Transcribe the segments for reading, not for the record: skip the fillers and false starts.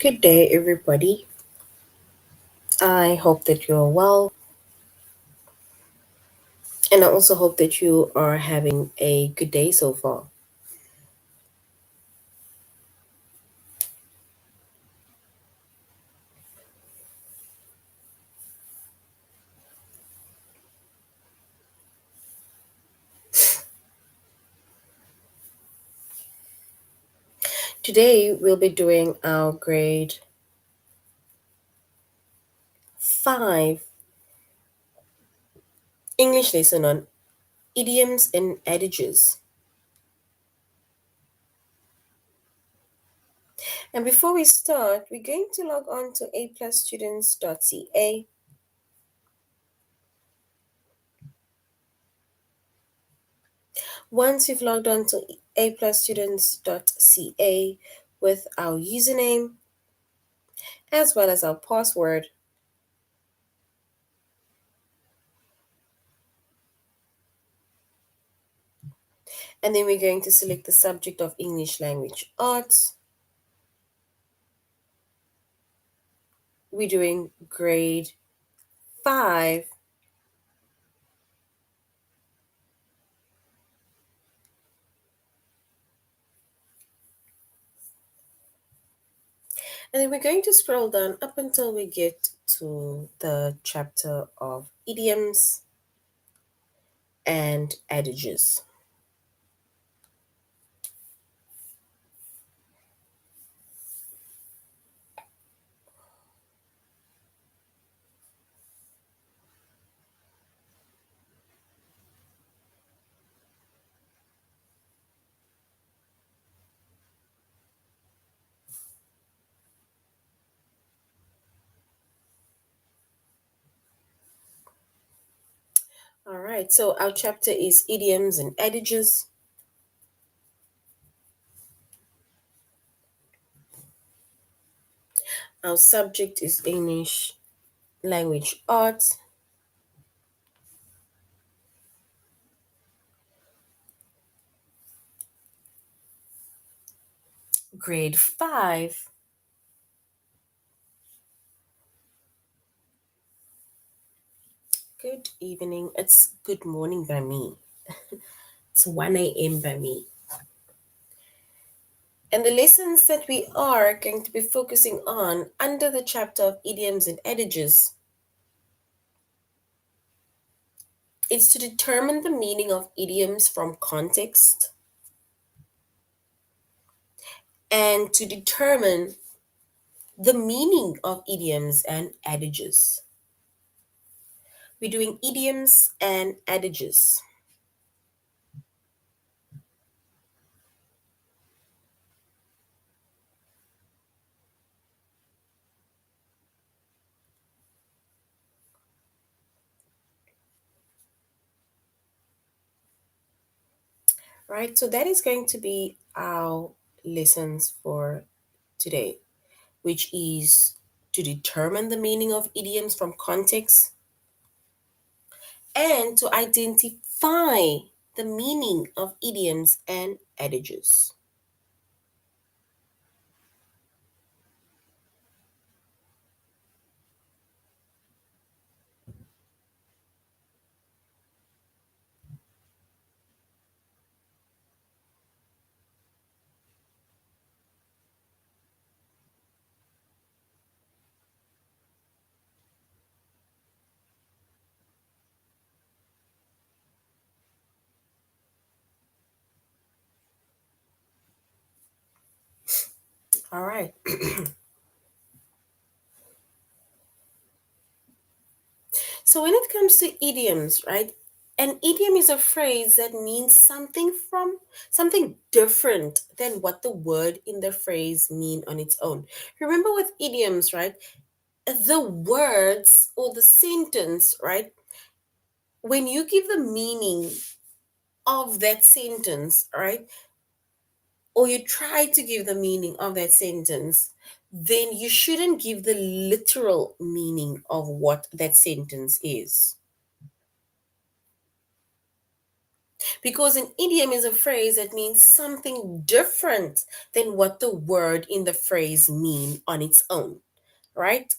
Good day, everybody. I hope that you're well, and I also hope that you are having a good day so far. Today, we'll be doing our grade 5 English lesson on idioms and adages. And before we start, we're going to log on to aplusstudents.ca. Once you've logged on to aplusstudents.ca with our username as well as our password, and then we're going to select the subject of English language arts. We're doing grade 5. And then we're going to scroll down up until we get to the chapter of idioms and adages. All right, so our chapter is idioms and adages. Our subject is English language arts. Grade 5. Good evening. It's good morning by me. It's 1 a.m. by me. And the lessons that we are going to be focusing on under the chapter of idioms and adages is to determine the meaning of idioms from context and to determine the meaning of idioms and adages. We're doing idioms and adages. Right, so that is going to be our lessons for today, which is to determine the meaning of idioms from context and to identify the meaning of idioms and adages. All right. So when it comes to idioms, right? An idiom is a phrase that means something different than what the word in the phrase mean on its own. Remember with idioms, right? The words or the sentence, right? When you give the meaning of that sentence, right? Or you try to give the meaning of that sentence, then you shouldn't give the literal meaning of what that sentence is. Because an idiom is a phrase that means something different than what the word in the phrase mean on its own, right?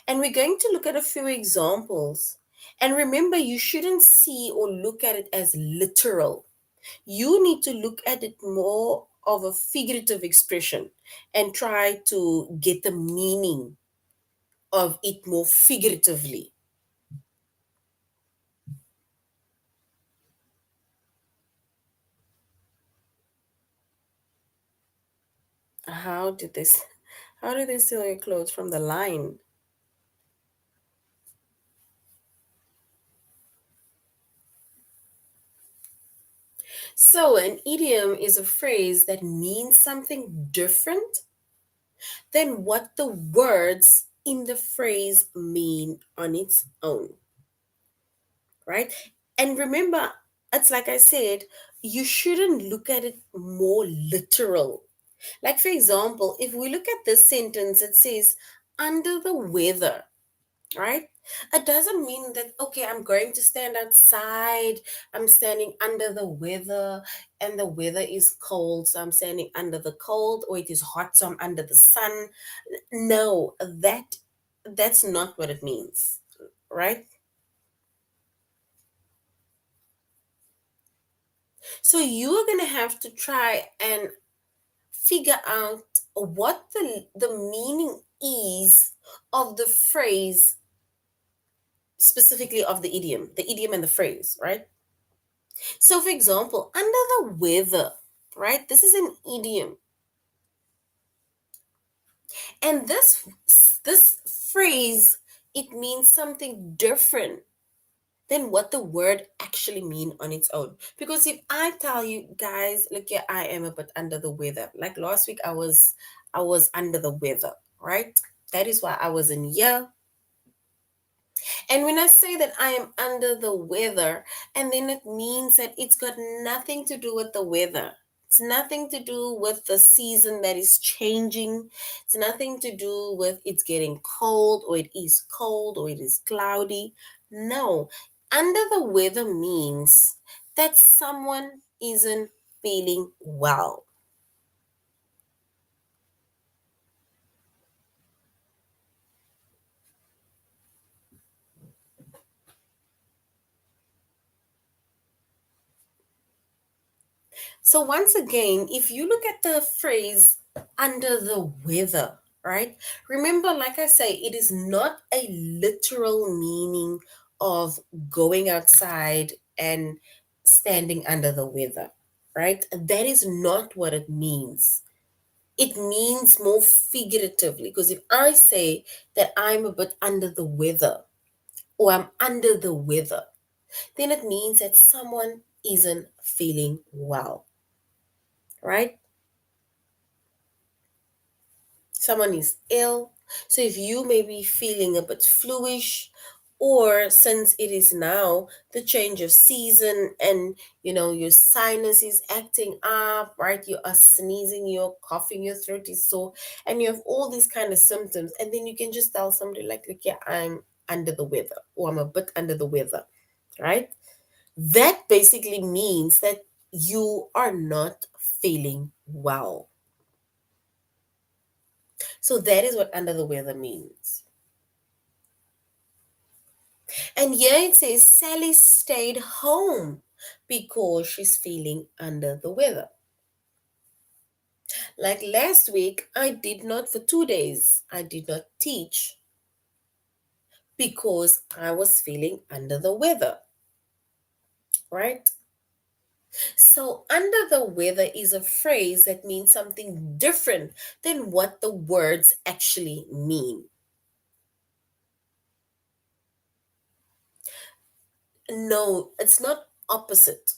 And we're going to look at a few examples. And remember, you shouldn't see or look at it as literal. You need to look at it more of a figurative expression and try to get the meaning of it more figuratively. How did this how did they steal your clothes from the line? So an idiom is a phrase that means something different than what the words in the phrase mean on its own, right? And remember, it's like I said, you shouldn't look at it more literal. Like, for example, if we look at this sentence, it says, under the weather, right? It doesn't mean that, okay, I'm going to stand outside, I'm standing under the weather, and the weather is cold, so I'm standing under the cold, or it is hot, so I'm under the sun. No, that's not what it means, right? So you are going to have to try and figure out what the meaning is of the phrase, specifically of the idiom and the phrase, right? So for example, under the weather, right? This is an idiom. And this phrase, it means something different than what the word actually mean on its own. Because if I tell you guys, look, yeah, I am a bit under the weather. Like last week, I was under the weather, right? That is why I was in here. And when I say that I am under the weather, and then it means that it's got nothing to do with the weather. It's nothing to do with the season that is changing. It's nothing to do with it's getting cold or it is cold or it is cloudy. No, under the weather means that someone isn't feeling well. So once again, if you look at the phrase under the weather, right? Remember, like I say, it is not a literal meaning of going outside and standing under the weather, right? That is not what it means. It means more figuratively because if I say that I'm a bit under the weather or I'm under the weather, then it means that someone isn't feeling well, right? Someone is ill. So if you may be feeling a bit fluish, or since it is now the change of season and your sinus is acting up, right? You are sneezing, you're coughing, your throat is sore, and you have all these kind of symptoms, and then you can just tell somebody like, look, yeah, I'm under the weather, or I'm a bit under the weather, right? That basically means that you are not feeling well. So that is what under the weather means. And here it says Sally stayed home because she's feeling under the weather. Like last week, I did not, for 2 days, I did not teach because I was feeling under the weather, right? So, under the weather is a phrase that means something different than what the words actually mean. No, it's not opposite.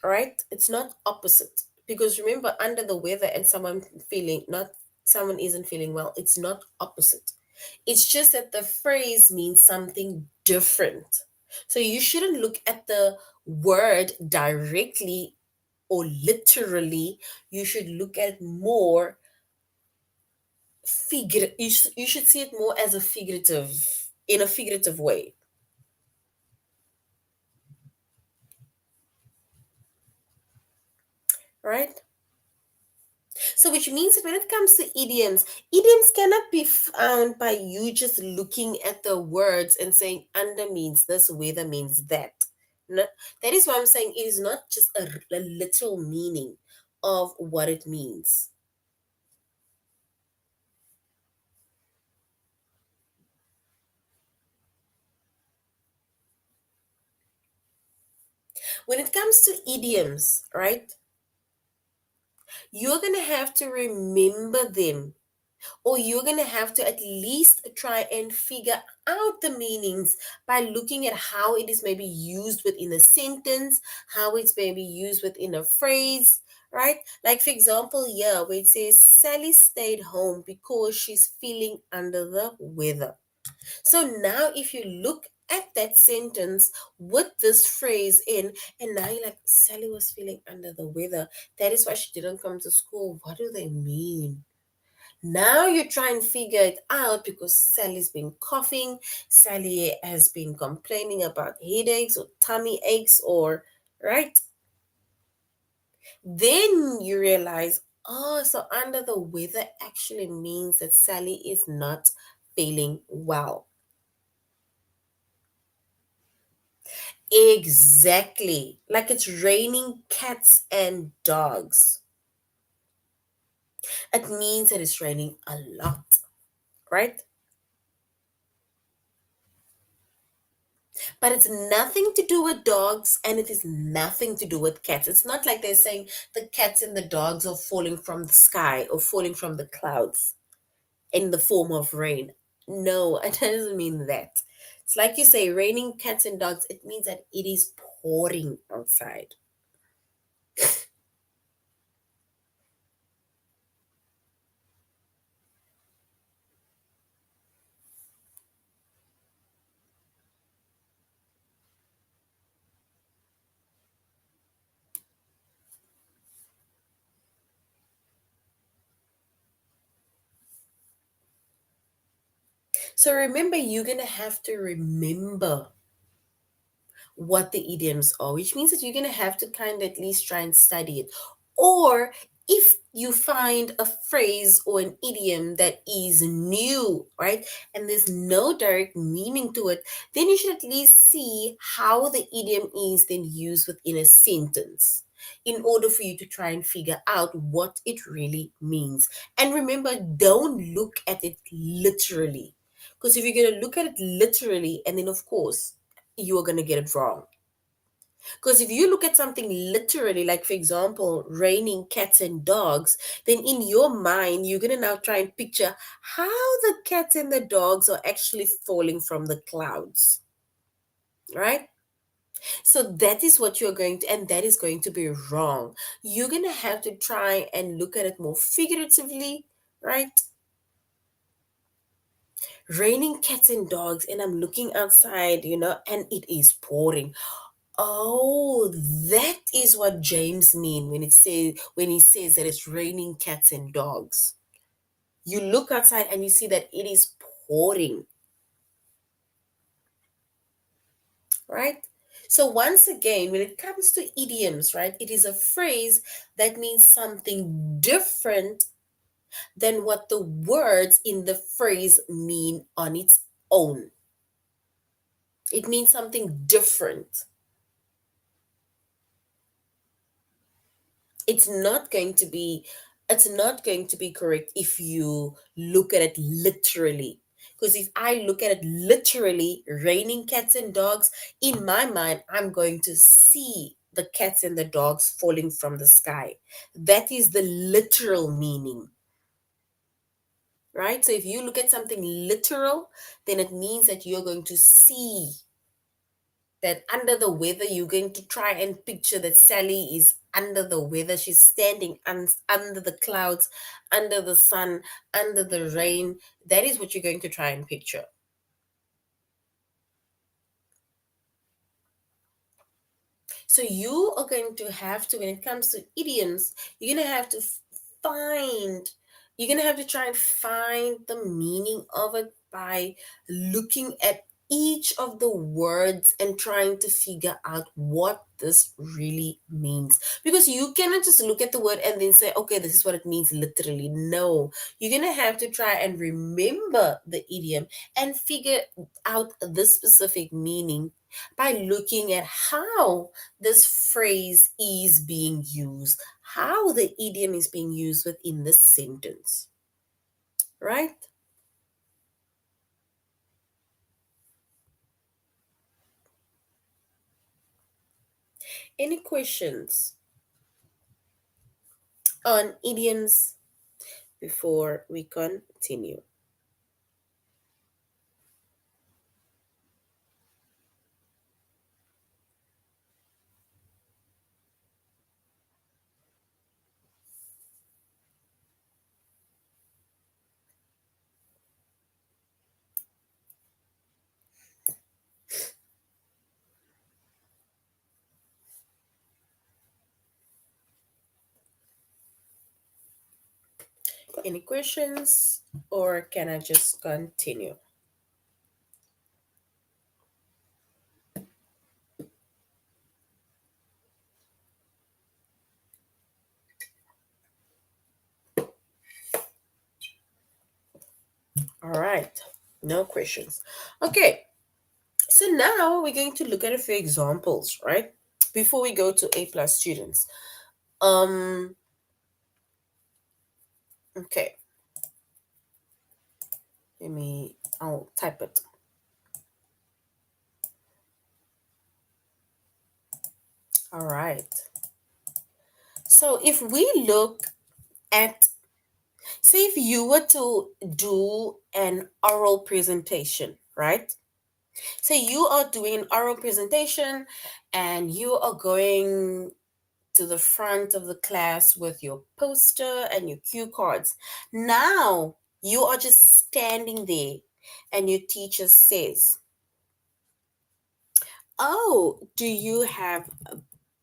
Right? It's not opposite because remember, under the weather and someone feeling not someone isn't feeling well, it's not opposite. It's just that the phrase means something different. So you shouldn't look at the word directly or literally. You should look at more you should see it more as a figurative in a figurative way. right? So, which means that when it comes to idioms, idioms cannot be found by you just looking at the words and saying under means this, weather means that. No, that is why I'm saying it is not just a literal meaning of what it means. When it comes to idioms, right, you're going to have to remember them, or you're going to have to at least try and figure out the meanings by looking at how it is maybe used within a sentence, how it's maybe used within a phrase, right? Like, for example, here where it says Sally stayed home because she's feeling under the weather. So now, if you look at that sentence with this phrase in, and now you're like, Sally was feeling under the weather. That is why she didn't come to school. What do they mean? Now you try and figure it out because Sally's been coughing, Sally has been complaining about headaches or tummy aches, or right? Then you realize, oh, so under the weather actually means that Sally is not feeling well. Exactly. Like it's raining cats and dogs. It means that it's raining a lot, right? But it's nothing to do with dogs and it is nothing to do with cats. It's not like they're saying the cats and the dogs are falling from the sky or falling from the clouds in the form of rain. No, it doesn't mean that. It's like you say, raining cats and dogs, it means that it is pouring outside. So remember, you're going to have to remember what the idioms are, which means that you're going to have to kind of at least try and study it. Or if you find a phrase or an idiom that is new, right, and there's no direct meaning to it, then you should at least see how the idiom is then used within a sentence in order for you to try and figure out what it really means. And remember, don't look at it literally. Because if you're going to look at it literally, and then of course, you are going to get it wrong. Because if you look at something literally, like for example, raining cats and dogs, then in your mind, you're going to now try and picture how the cats and the dogs are actually falling from the clouds, right? So that is what you're going to, and that is going to be wrong. You're going to have to try and look at it more figuratively, right? Raining cats and dogs, and I'm looking outside, and it is pouring. Oh, that is what James mean when he says that it's raining cats and dogs. You look outside and you see that it is pouring, right? So once again, when it comes to idioms, right, it is a phrase that means something different than what the words in the phrase mean on its own. It means something different. it's not going to be it's not going to be correct if you look at it literally, because if I look at it literally, raining cats and dogs, in my mind I'm going to see the cats and the dogs falling from the sky. That is the literal meaning, right? So if you look at something literal, then it means that you're going to see that under the weather. You're going to try and picture that Sally is under the weather. She's standing under the clouds, under the sun, under the rain. That is what you're going to try and picture. So you are going to have to, when it comes to idioms, you're going to have to find, you're going to have to try and find the meaning of it by looking at each of the words and trying to figure out what this really means. Because you cannot just look at the word and then say, okay, this is what it means literally. No, you're going to have to try and remember the idiom and figure out the specific meaning by looking at how this phrase is being used, how the idiom is being used within the sentence, right? Any questions on idioms before we continue? Any questions, or can I just continue? All right, no questions. Okay, so now we're going to look at a few examples, right? Before we go to A plus students. Um, okay, I'll type it. All right. So if we look at, say, if you were to do an oral presentation, right? So you are doing an oral presentation and you are going to the front of the class with your poster and your cue cards. Now you are just standing there and your teacher says, oh, do you have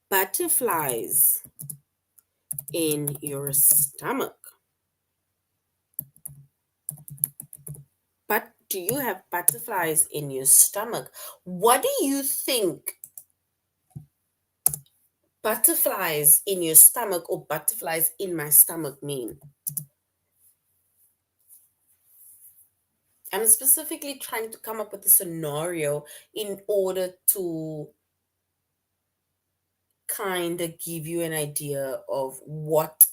butterflies in your stomach? But do you have butterflies in your stomach? What do you think butterflies in your stomach or butterflies in my stomach mean? I'm specifically trying to come up with a scenario in order to kind of give you an idea of what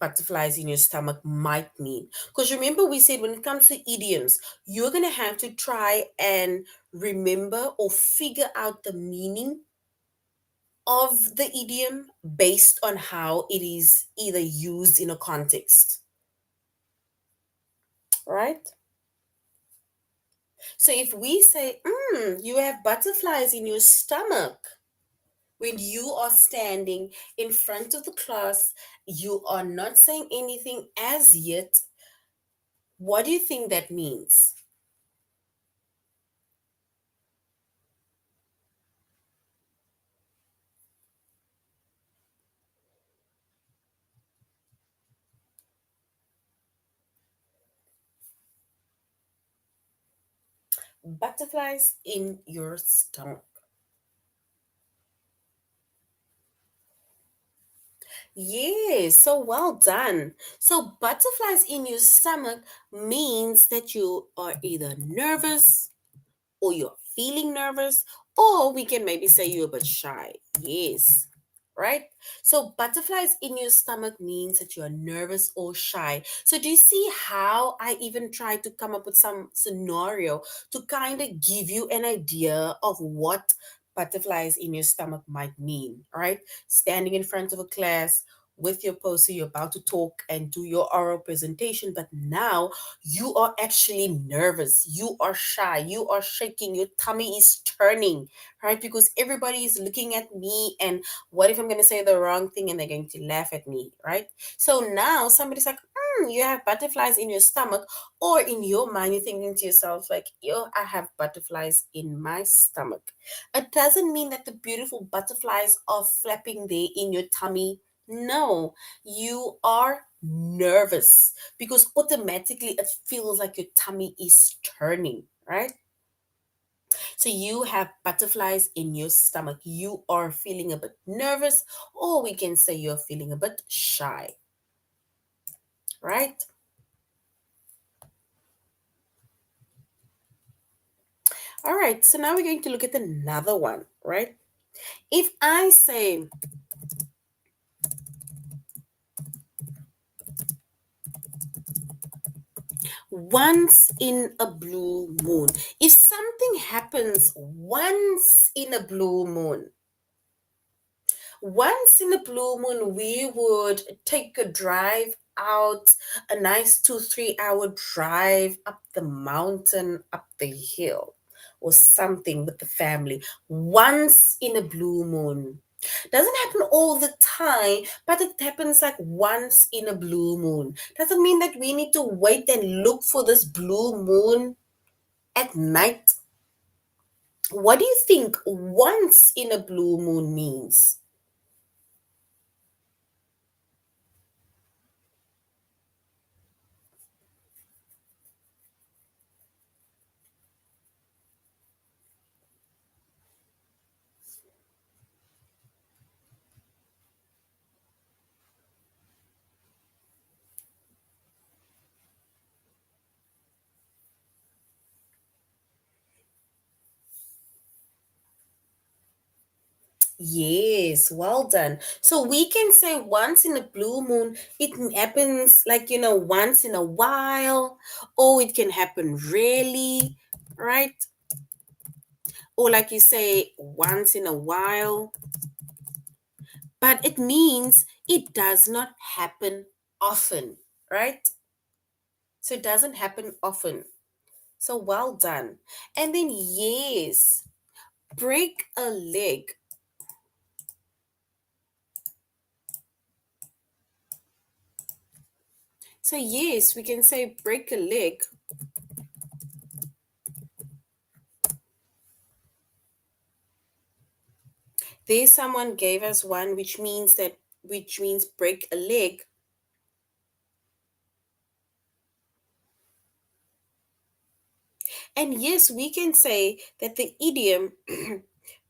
butterflies in your stomach might mean. Because remember, we said when it comes to idioms, you're going to have to try and remember or figure out the meaning of the idiom based on how it is either used in a context, right? So if we say, you have butterflies in your stomach, when you are standing in front of the class, you are not saying anything as yet. What do you think that means? Butterflies in your stomach. Yes, so well done. So, butterflies in your stomach means that you are either nervous or you're feeling nervous, or we can maybe say you're a bit shy. Yes, right? So, butterflies in your stomach means that you're nervous or shy. So, do you see how I even tried to come up with some scenario to kind of give you an idea of what butterflies in your stomach might mean, right? Standing in front of a class with your poster, you're about to talk and do your oral presentation, but now you are actually nervous, you are shy, you are shaking, your tummy is turning, right? Because everybody is looking at me, and what if I'm going to say the wrong thing and they're going to laugh at me, right? So now somebody's like, you have butterflies in your stomach, or in your mind you're thinking to yourself like, yo, I have butterflies in my stomach. It doesn't mean that the beautiful butterflies are flapping there in your tummy. No, you are nervous because automatically it feels like your tummy is turning, right? So you have butterflies in your stomach. You are feeling a bit nervous, or we can say you're feeling a bit shy, right? All right, so now we're going to look at another one, right? If I say once in a blue moon, if something happens once in a blue moon, once in a blue moon, we would take a drive out, a nice 2, 3 hour drive up the mountain, up the hill, or something with the family. Once in a blue moon. Doesn't happen all the time, but it happens like once in a blue moon. Doesn't mean that we need to wait and look for this blue moon at night. What do you think once in a blue moon means? Yes, well done. So we can say once in a blue moon, it happens like, once in a while, or it can happen rarely, right? Or like you say, once in a while, but it means it does not happen often, right? So it doesn't happen often. So well done. And then, yes, break a leg. So, yes, we can say break a leg. There, someone gave us one which means break a leg. And yes, we can say that the idiom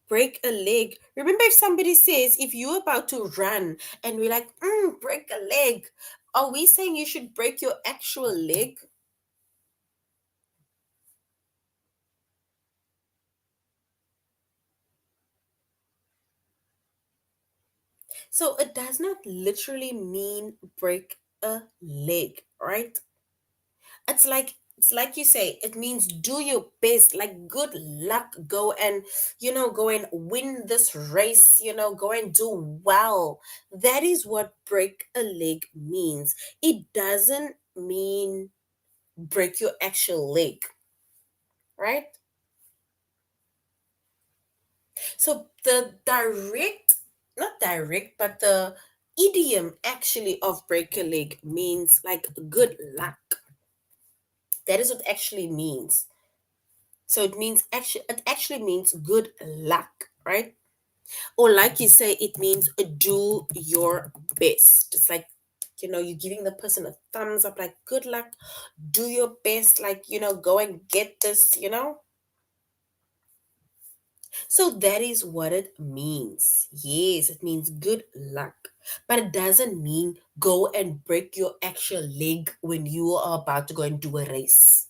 break a leg. Remember, if somebody says, if you're about to run and we're like, break a leg, are we saying you should break your actual leg? So it does not literally mean break a leg, right? It's like you say, it means do your best, like good luck, go and win this race, go and do well. That is what break a leg means. It doesn't mean break your actual leg, right? So the direct, not direct, but the idiom actually of break a leg means like good luck. That is what it actually means. So it actually means good luck, right? Or like you say, it means do your best. It's like, you're giving the person a thumbs up, like good luck, do your best, like, go and get this. So that is what it means. Yes, it means good luck. But it doesn't mean go and break your actual leg when you are about to go and do a race.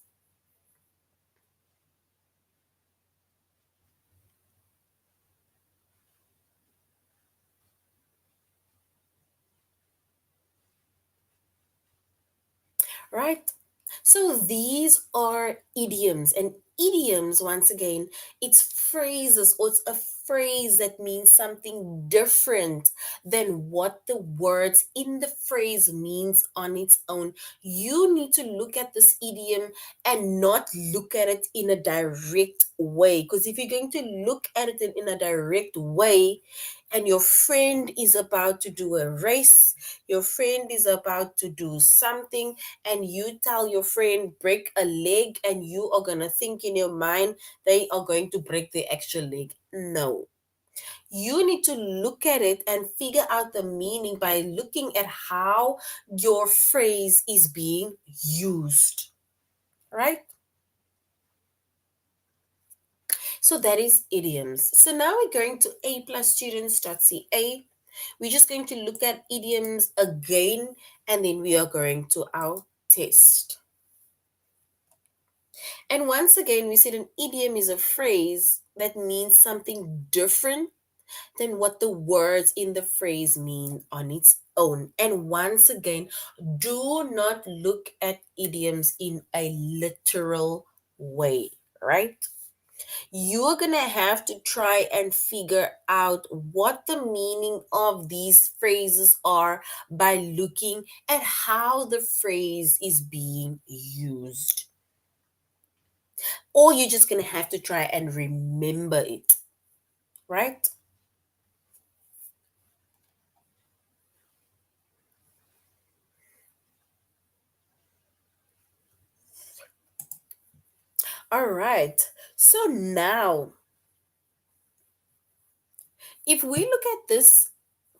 Right? So these are idioms, and idioms, once again, it's phrases, or it's a phrase that means something different than what the words in the phrase means on its own. You need to look at this idiom and not look at it in a direct way, because if you're going to look at it in a direct way, and your friend is about to do a race, your friend is about to do something, and you tell your friend break a leg, and you are going to think in your mind they are going to break the actual leg. No, you need to look at it and figure out the meaning by looking at how your phrase is being used, right? So that is idioms. So now we're going to aplusstudents.ca. We're just going to look at idioms again, and then we are going to our test. And once again, we said an idiom is a phrase that means something different than what the words in the phrase mean on its own. And once again, do not look at idioms in a literal way, right? You're gonna have to try and figure out what the meaning of these phrases are by looking at how the phrase is being used. Or you're just gonna have to try and remember it, right? All right. So now, if we look at this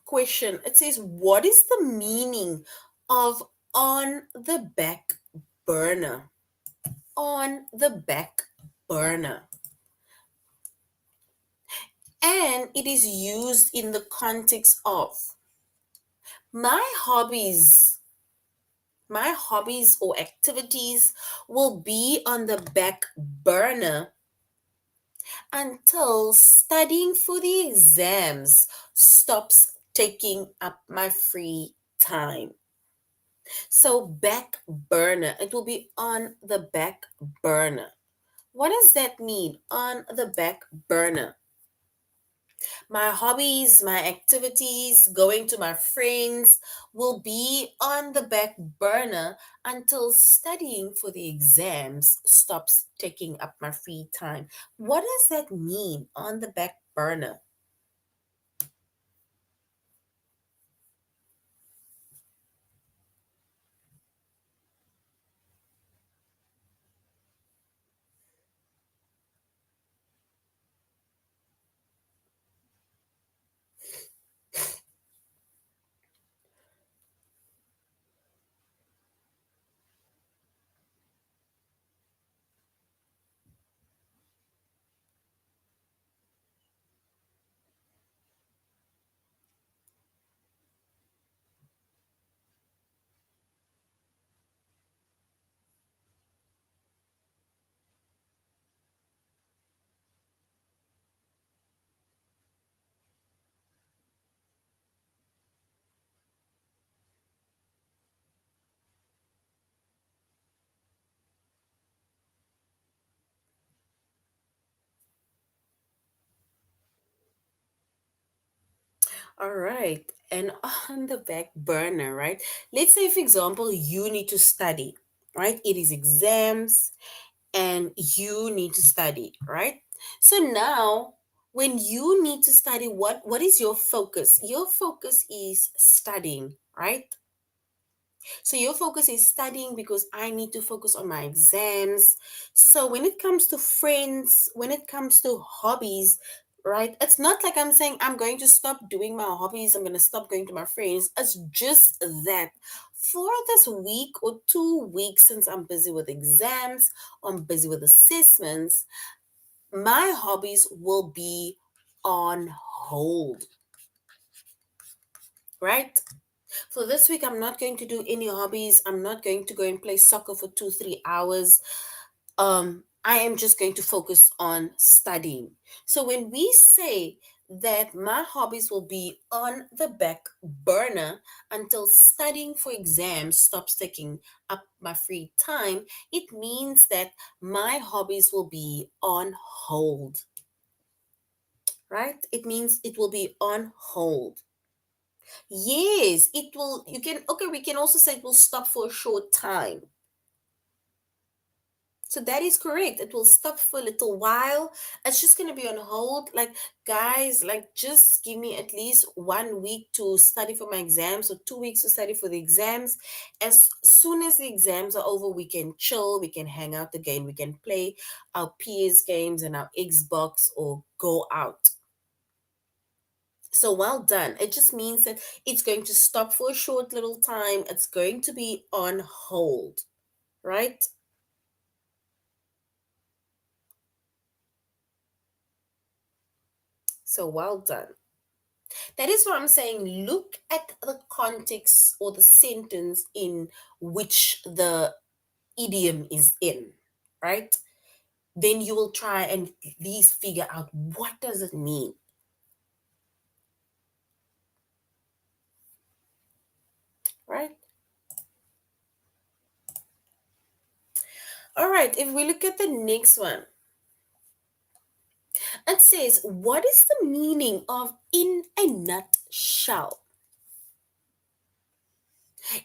question, it says, what is the meaning of on the back burner? On the back burner. And it is used in the context of my hobbies. My hobbies or activities will be on the back burner until studying for the exams stops taking up my free time. So, back burner, it will be on the back burner. What does that mean? On the back burner. My hobbies, my activities, going to my friends will be on the back burner until studying for the exams stops taking up my free time. What does that mean on the back burner? All right. And on the back burner, right? Let's say, for example, you need to study, right? It is exams and you need to study, right? So now, when you need to study, what is your focus? Your focus is studying, right? So your focus is studying because I need to focus on my exams. So when it comes to friends, when it comes to hobbies, right? It's not like I'm saying I'm going to stop doing my hobbies, I'm going to stop going to my friends. It's just that for this week or 2 weeks, since I'm busy with exams, I'm busy with assessments, my hobbies will be on hold, right? For this week, I'm not going to do any hobbies. I'm not going to go and play soccer for 2, 3 hours. I am just going to focus on studying. So when we say that my hobbies will be on the back burner until studying for exams stops taking up my free time, it means that my hobbies will be on hold, right? It means it will be on hold. Yes, it will. You can, okay, we can also say it will stop for a short time. So that is correct. It will stop for a little while. It's just going to be on hold. Like, guys, like, just give me at least 1 week to study for my exams or 2 weeks to study for the exams. As soon as the exams are over, we can chill, we can hang out again, we can play our PS games and our Xbox or go out. So well done. It just means that it's going to stop for a short little time. It's going to be on hold, right? So well done. That is what I'm saying. Look at the context or the sentence in which the idiom is in, right? Then you will try and at least figure out what does it mean, right? All right, if we look at the next one, it says, what is the meaning of in a nutshell?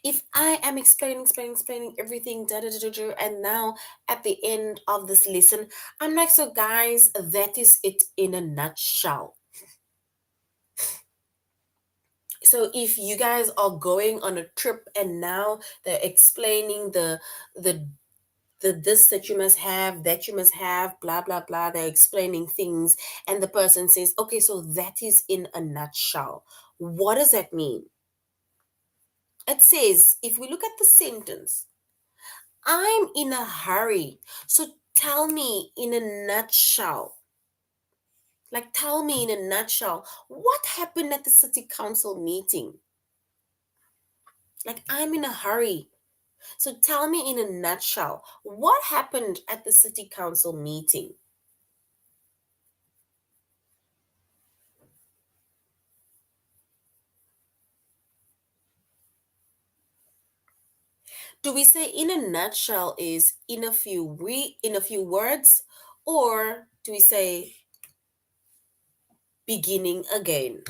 If I am explaining everything, and now at the end of this lesson, I'm like, so guys, that is it in a nutshell. So if you guys are going on a trip and now they're explaining the the this that you must have, that you must have, blah blah blah, they're explaining things, and the person says, okay, so that is in a nutshell. What does that mean? It says, if we look at the sentence, I'm in a hurry. So tell me in a nutshell. Like, tell me in a nutshell, what happened at the city council meeting? Like, I'm in a hurry. So tell me in a nutshell, what happened at the city council meeting? Do we say in a nutshell is in a few words, or do we say beginning again?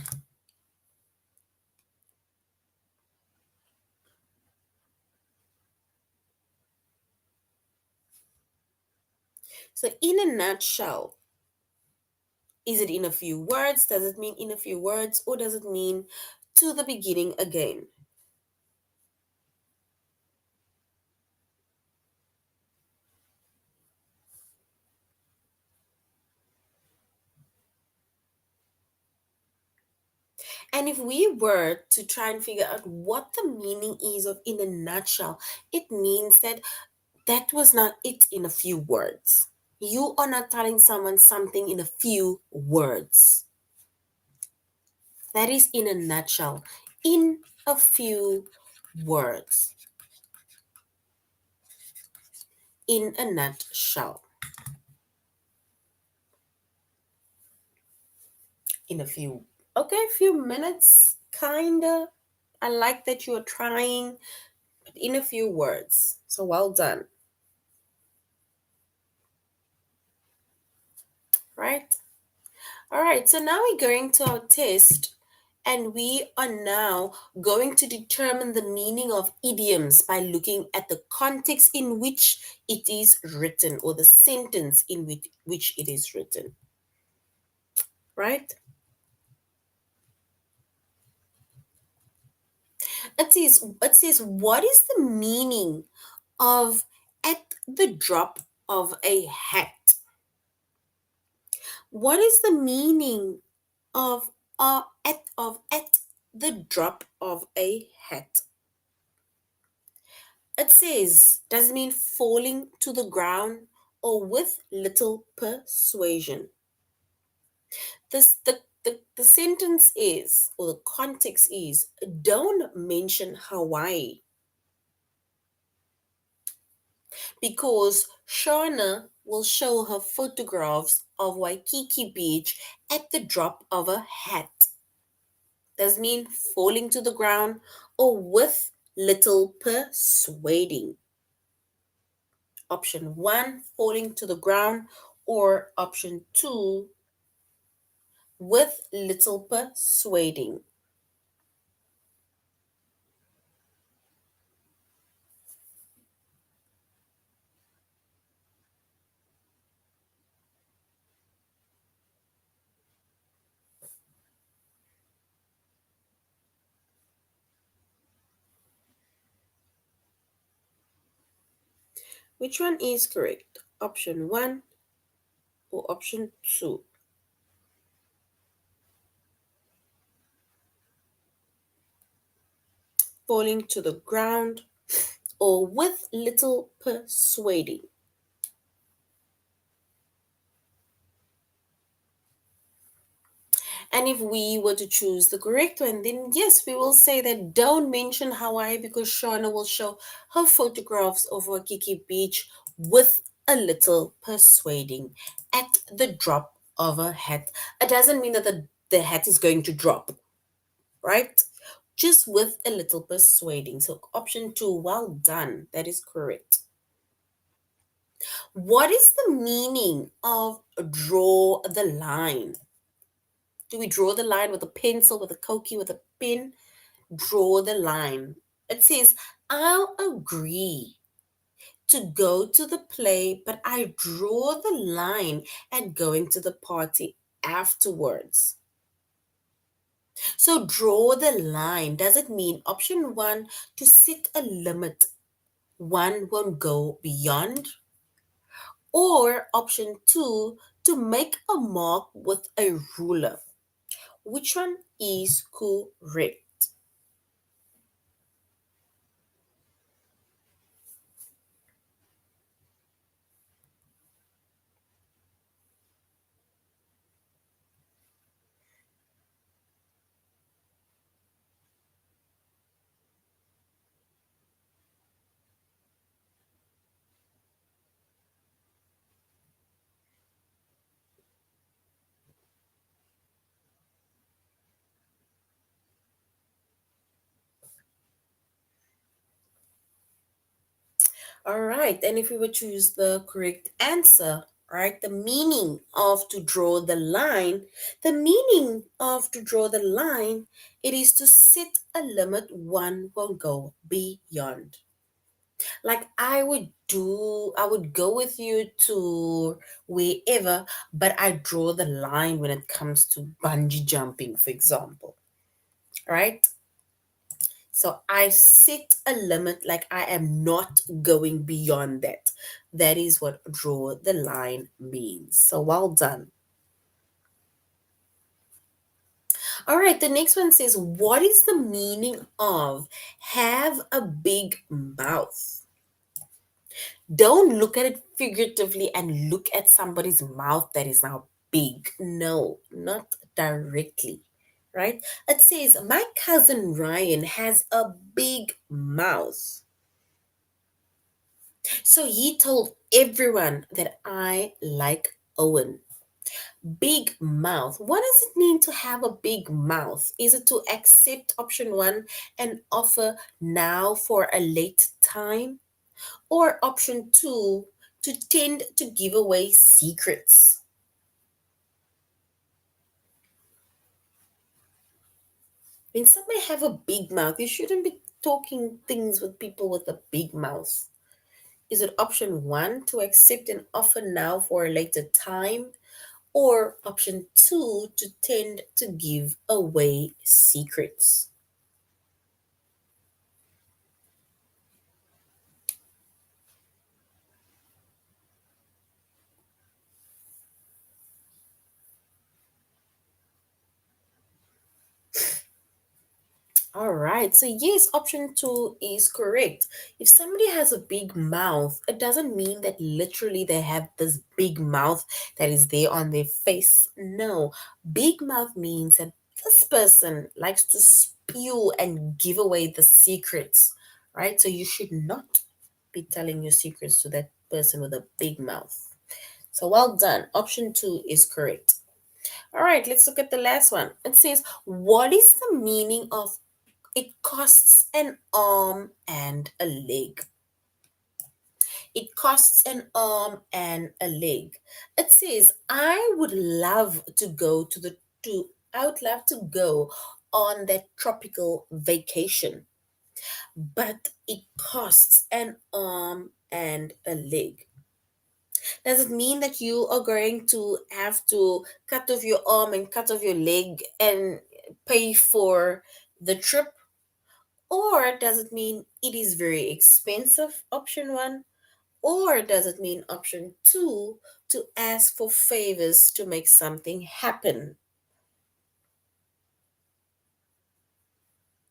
So in a nutshell, is it in a few words? Does it mean in a few words, or does it mean to the beginning again? And if we were to try and figure out what the meaning is of in a nutshell, it means that that was not it in a few words. You are not telling someone something in a few words. That is in a nutshell. In a few words. In a nutshell. In a few, okay, few minutes, kinda. I like that you're trying, but in a few words. So well done, right? All right, so now we're going to our test, and we are now going to determine the meaning of idioms by looking at the context in which it is written, or the sentence in which it is written, right? It says, what is the meaning of at the drop of a hat? What is the meaning of at the drop of a hat? It says, does it mean falling to the ground or with little persuasion? The sentence is, or the context is, don't mention Hawaii, because Shauna will show her photographs of Waikiki Beach at the drop of a hat. Does it mean falling to the ground or with little persuading? Option one, falling to the ground, or option two, with little persuading. Which one is correct? Option one or option two? Falling to the ground or with little persuading? And if we were to choose the correct one, then yes, we will say that don't mention Hawaii because Shauna will show her photographs of Waikiki Beach with a little persuading at the drop of a hat. It doesn't mean that the hat is going to drop, right? Just with a little persuading. So option two, well done. That is correct. What is the meaning of draw the line? Do we draw the line with a pencil, with a Koki, with a pen? Draw the line. It says, I'll agree to go to the play, but I draw the line at going to the party afterwards. So, draw the line. Does it mean option one, to set a limit, one won't go beyond? Or option two, to make a mark with a ruler? Which one is correct? All right, and if we would choose the correct answer, right, the meaning of to draw the line, the meaning of to draw the line, it is to set a limit one will go beyond. Like I would go with you to wherever, but I draw the line when it comes to bungee jumping, for example, right? So I set a limit, like I am not going beyond that. That is what draw the line means. So well done. All right, the next one says, what is the meaning of have a big mouth? Don't look at it figuratively and look at somebody's mouth that is now big. No, not directly, right? It says, my cousin Ryan has a big mouth. So he told everyone that I like Owen. Big mouth. What does it mean to have a big mouth? Is it to accept option one and offer now for a late time? Or option two, to tend to give away secrets? When somebody have a big mouth, you shouldn't be talking things with people with a big mouth. Is it option one, to accept an offer now for a later time? Or option two, to tend to give away secrets? All right, so yes, option two is correct. If somebody has a big mouth, it doesn't mean that literally they have this big mouth that is there on their face. No, big mouth means that this person likes to spew and give away the secrets, right? So you should not be telling your secrets to that person with a big mouth. So well done. Option two is correct. All right, let's look at the last one. It says, what is the meaning of it costs an arm and a leg? It costs an arm and a leg. It says, I would love to go I would love to go on that tropical vacation, but it costs an arm and a leg. Does it mean that you are going to have to cut off your arm and cut off your leg and pay for the trip? Or does it mean it is very expensive, option one? Or does it mean option two, to ask for favors to make something happen?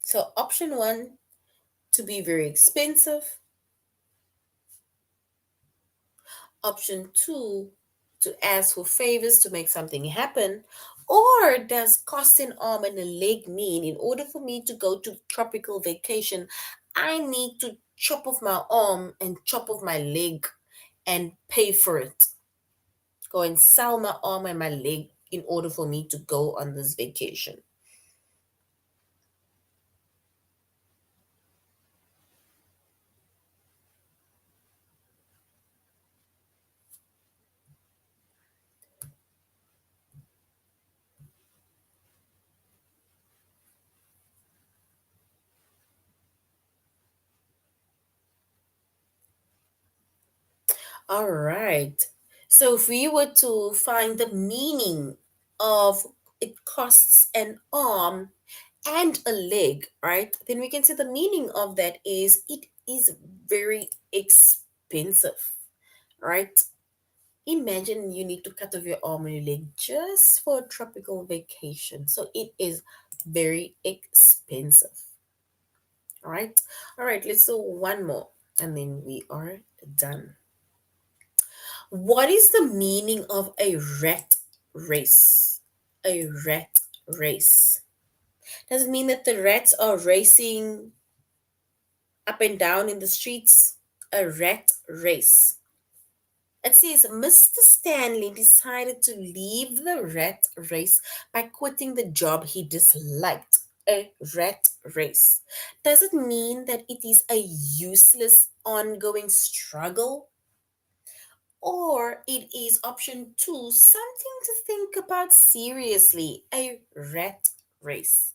So, option one, to be very expensive. Option two, to ask for favors to make something happen. Or does cost an arm and a leg mean in order for me to go to tropical vacation, I need to chop off my arm and chop off my leg and pay for it? Go and sell my arm and my leg in order for me to go on this vacation. All right. So if we were to find the meaning of it costs an arm and a leg, right? Then we can say the meaning of that is it is very expensive, right? Imagine you need to cut off your arm and your leg just for a tropical vacation. So it is very expensive. All right. All right. Let's do one more and then we are done. What is the meaning of a rat race? A rat race. Does it mean that the rats are racing up and down in the streets? A rat race. It says Mr. Stanley decided to leave the rat race by quitting the job he disliked. A rat race. Does it mean that it is a useless ongoing struggle? Or it is option two, something to think about seriously, a rat race.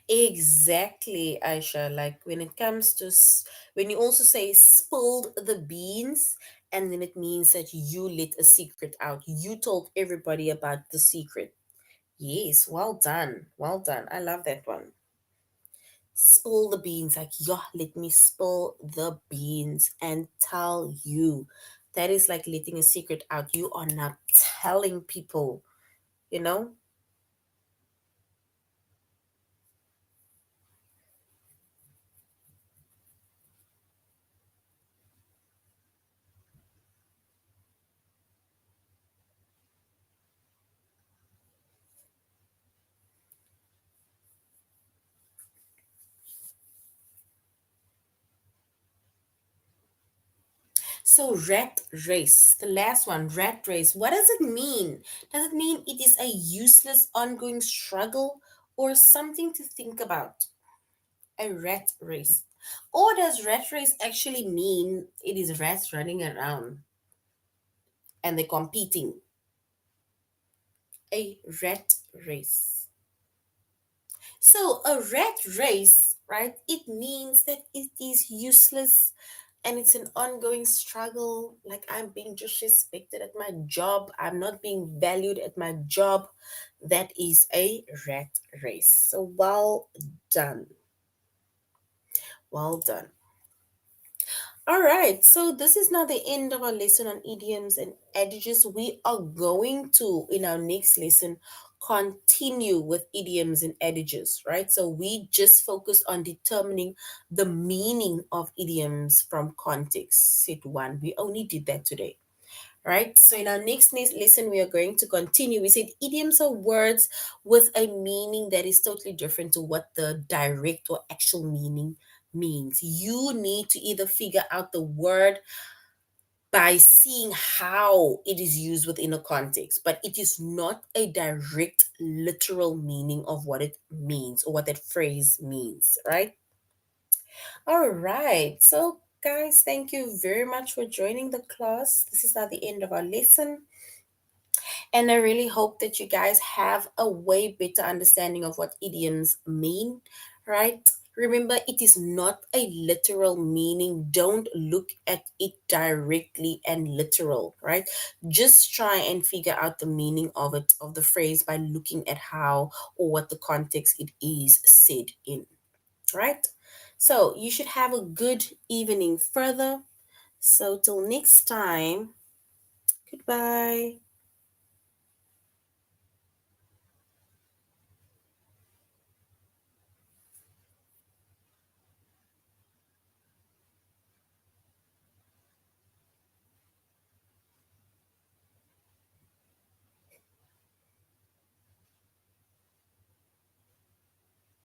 Exactly, Aisha. Like when it comes to, when you also say spilled the beans, and then it means that you let a secret out. You told everybody about the secret. Yes, well done. Well done. I love that one. Spill the beans, like, yeah, let me spill the beans and tell you. That is like letting a secret out. You are not telling people, you know? So, rat race, the last one, rat race, what does it mean? Does it mean it is a useless ongoing struggle or something to think about? A rat race. Or does rat race actually mean it is rats running around and they're competing? A rat race. So a rat race, right? It means that it is useless and it's an ongoing struggle. Like I'm being disrespected at my job, I'm not being valued at my job. That is a rat race. So well done. Well done. All right, so this is now the end of our lesson on idioms and adages. We are going to, in our next lesson, continue with idioms and adages, right? So we just focus on determining the meaning of idioms from context. Set one. We only did that today. Right. So in our next lesson, we are going to continue. We said idioms are words with a meaning that is totally different to what the direct or actual meaning means. You need to either figure out the word by seeing how it is used within a context, but it is not a direct literal meaning of what it means or what that phrase means, right? All right. So guys, thank you very much for joining the class. This is now the end of our lesson. And I really hope that you guys have a way better understanding of what idioms mean, right? Remember, it is not a literal meaning. Don't look at it directly and literal, right? Just try and figure out the meaning of it, of the phrase, by looking at how or what the context it is said in, right? So you should have a good evening further. So till next time, goodbye.